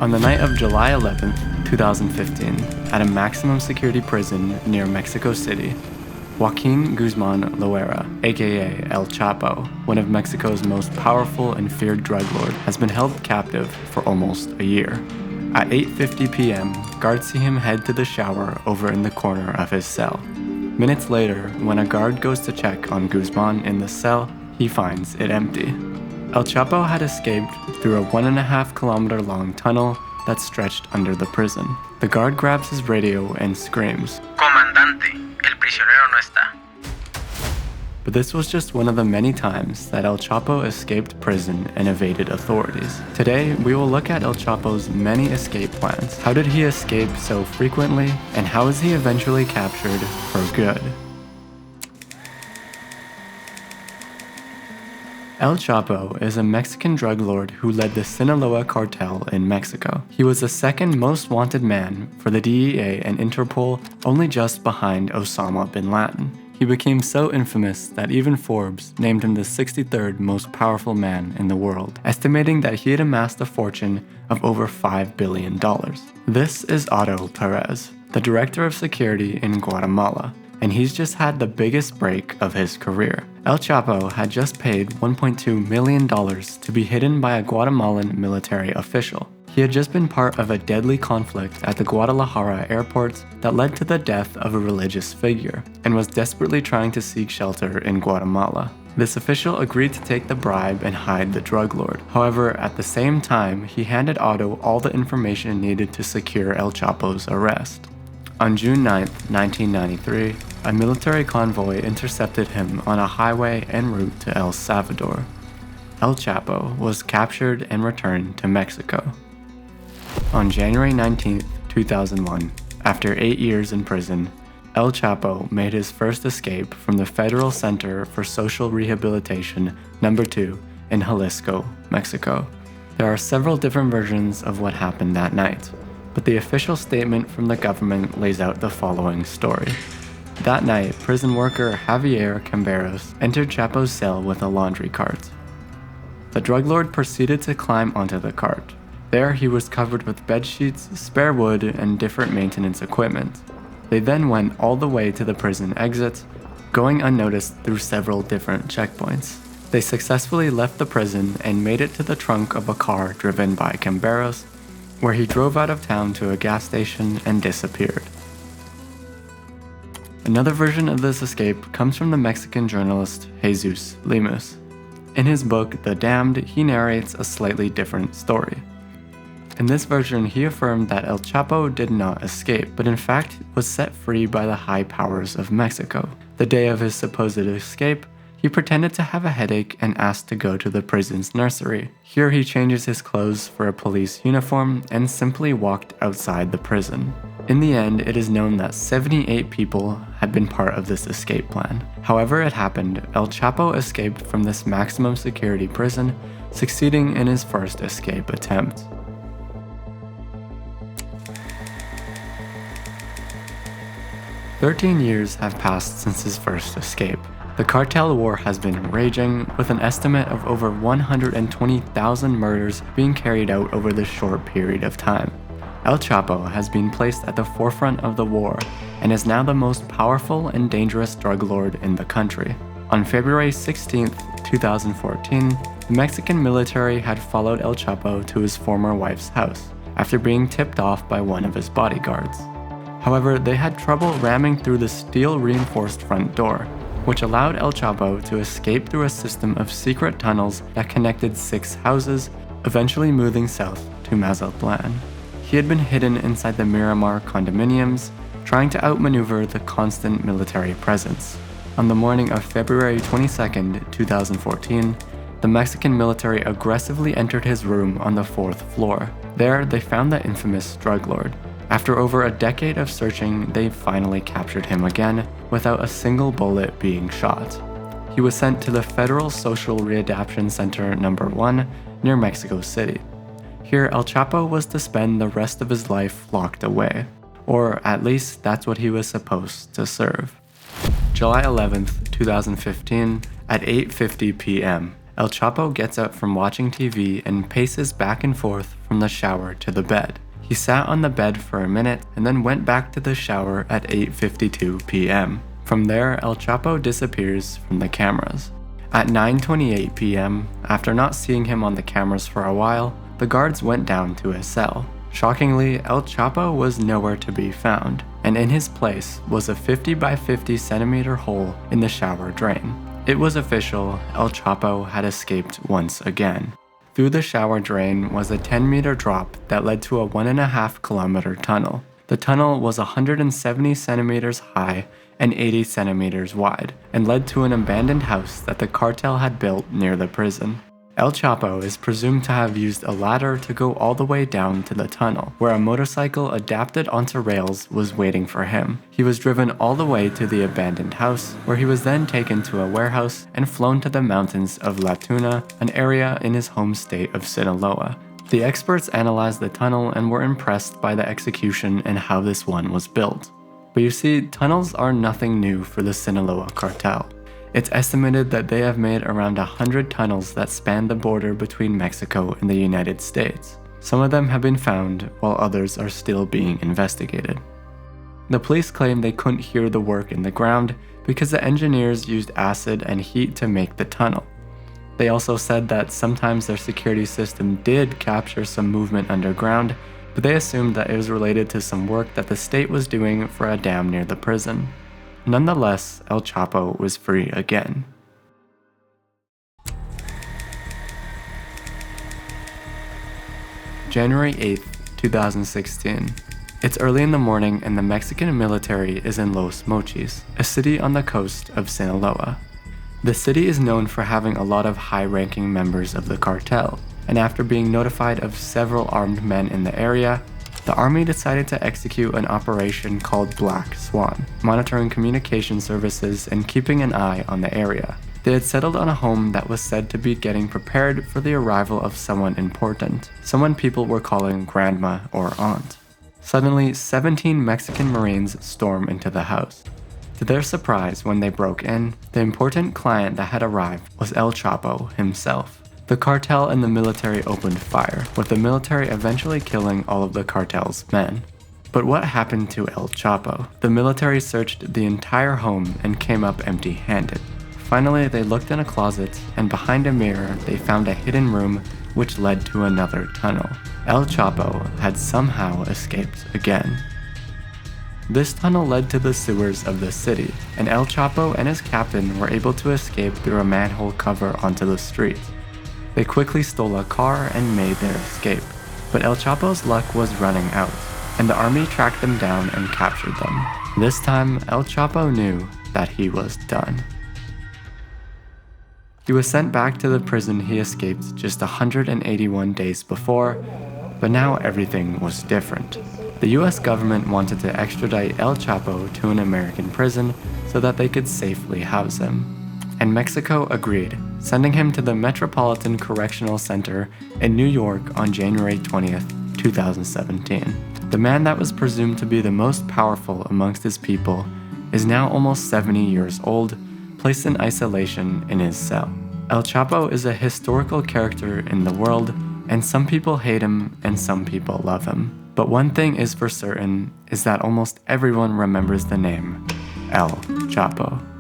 On the night of July 11th, 2015, at a maximum security prison near Mexico City, Joaquin Guzman Loera, aka El Chapo, one of Mexico's most powerful and feared drug lords, has been held captive for almost a year. At 8:50 p.m., guards see him head to the shower over in the corner of his cell. Minutes later, when a guard goes to check on Guzman in the cell, he finds it empty. El Chapo had escaped through a 1.5-kilometer long tunnel that stretched under the prison. The guard grabs his radio and screams, "Comandante, el prisionero no está." But this was just one of the many times that El Chapo escaped prison and evaded authorities. Today, we will look at El Chapo's many escape plans. How did he escape so frequently, and how was he eventually captured for good? El Chapo is a Mexican drug lord who led the Sinaloa cartel in Mexico. He was the second most wanted man for the DEA and Interpol, only just behind Osama bin Laden. He became so infamous that even Forbes named him the 63rd most powerful man in the world, estimating that he had amassed a fortune of over $5 billion. This is Otto Perez, the director of security in Guatemala, and he's just had the biggest break of his career. El Chapo had just paid $1.2 million to be hidden by a Guatemalan military official. He had just been part of a deadly conflict at the Guadalajara airport that led to the death of a religious figure, and was desperately trying to seek shelter in Guatemala. This official agreed to take the bribe and hide the drug lord. However, at the same time, he handed Otto all the information needed to secure El Chapo's arrest. On June 9, 1993, a military convoy intercepted him on a highway en route to El Salvador. El Chapo was captured and returned to Mexico. On January 19, 2001, after 8 years in prison, El Chapo made his first escape from the Federal Center for Social Rehabilitation No. 2 in Jalisco, Mexico. There are several different versions of what happened that night, but the official statement from the government lays out the following story. That night, prison worker Javier Camberos entered Chapo's cell with a laundry cart. The drug lord proceeded to climb onto the cart. There, he was covered with bed sheets, spare wood, and different maintenance equipment. They then went all the way to the prison exit, going unnoticed through several different checkpoints. They successfully left the prison and made it to the trunk of a car driven by Camberos, where he drove out of town to a gas station and disappeared. Another version of this escape comes from the Mexican journalist Jesus Lemus. In his book, The Damned, he narrates a slightly different story. In this version, he affirmed that El Chapo did not escape, but in fact was set free by the high powers of Mexico. The day of his supposed escape, he pretended to have a headache and asked to go to the prison's nursery. Here he changes his clothes for a police uniform and simply walked outside the prison. In the end, it is known that 78 people had been part of this escape plan. However it happened, El Chapo escaped from this maximum security prison, succeeding in his first escape attempt. "13 years have passed since his first escape. The cartel war has been raging, with an estimate of over 120,000 murders being carried out over this short period of time. El Chapo has been placed at the forefront of the war and is now the most powerful and dangerous drug lord in the country. On February 16, 2014, the Mexican military had followed El Chapo to his former wife's house after being tipped off by one of his bodyguards. However, they had trouble ramming through the steel-reinforced front door, which allowed El Chapo to escape through a system of secret tunnels that connected 6 houses, eventually moving south to Mazatlan. He had been hidden inside the Miramar condominiums, trying to outmaneuver the constant military presence. On the morning of February 22, 2014, the Mexican military aggressively entered his room on the 4th floor. There, they found the infamous drug lord. After over a decade of searching, they finally captured him again, without a single bullet being shot. He was sent to the Federal Social Readaptation Center No. 1 near Mexico City. Here, El Chapo was to spend the rest of his life locked away, or at least that's what he was supposed to serve. July 11, 2015, at 8:50 p.m., El Chapo gets up from watching TV and paces back and forth from the shower to the bed. He sat on the bed for a minute and then went back to the shower at 8:52 p.m. From there, El Chapo disappears from the cameras. At 9:28 p.m., after not seeing him on the cameras for a while, the guards went down to his cell. Shockingly, El Chapo was nowhere to be found, and in his place was a 50 by 50 centimeter hole in the shower drain. It was official, El Chapo had escaped once again. Through the shower drain was a 10-meter drop that led to a 1.5 kilometer tunnel. The tunnel was 170 centimeters high and 80 centimeters wide, and led to an abandoned house that the cartel had built near the prison. El Chapo is presumed to have used a ladder to go all the way down to the tunnel, where a motorcycle adapted onto rails was waiting for him. He was driven all the way to the abandoned house, where he was then taken to a warehouse and flown to the mountains of La Tuna, an area in his home state of Sinaloa. The experts analyzed the tunnel and were impressed by the execution and how this one was built. But you see, tunnels are nothing new for the Sinaloa cartel. It's estimated that they have made around 100 tunnels that span the border between Mexico and the United States. Some of them have been found, while others are still being investigated. The police claim they couldn't hear the work in the ground because the engineers used acid and heat to make the tunnel. They also said that sometimes their security system did capture some movement underground, but they assumed that it was related to some work that the state was doing for a dam near the prison. Nonetheless, El Chapo was free again. January 8th, 2016. It's early in the morning and the Mexican military is in Los Mochis, a city on the coast of Sinaloa. The city is known for having a lot of high-ranking members of the cartel, and after being notified of several armed men in the area, the army decided to execute an operation called Black Swan, monitoring communication services and keeping an eye on the area. They had settled on a home that was said to be getting prepared for the arrival of someone important, someone people were calling grandma or aunt. Suddenly, 17 Mexican Marines storm into the house. To their surprise, when they broke in, the important client that had arrived was El Chapo himself. The cartel and the military opened fire, with the military eventually killing all of the cartel's men. But what happened to El Chapo? The military searched the entire home and came up empty-handed. Finally, they looked in a closet, and behind a mirror, they found a hidden room which led to another tunnel. El Chapo had somehow escaped again. This tunnel led to the sewers of the city, and El Chapo and his captain were able to escape through a manhole cover onto the street. They quickly stole a car and made their escape, but El Chapo's luck was running out, and the army tracked them down and captured them. This time, El Chapo knew that he was done. He was sent back to the prison he escaped just 181 days before, but now everything was different. The US government wanted to extradite El Chapo to an American prison so that they could safely house him. And Mexico agreed, sending him to the Metropolitan Correctional Center in New York on January 20th, 2017. The man that was presumed to be the most powerful amongst his people is now almost 70 years old, placed in isolation in his cell. El Chapo is a historical character in the world, and some people hate him and some people love him. But one thing is for certain, is that almost everyone remembers the name El Chapo.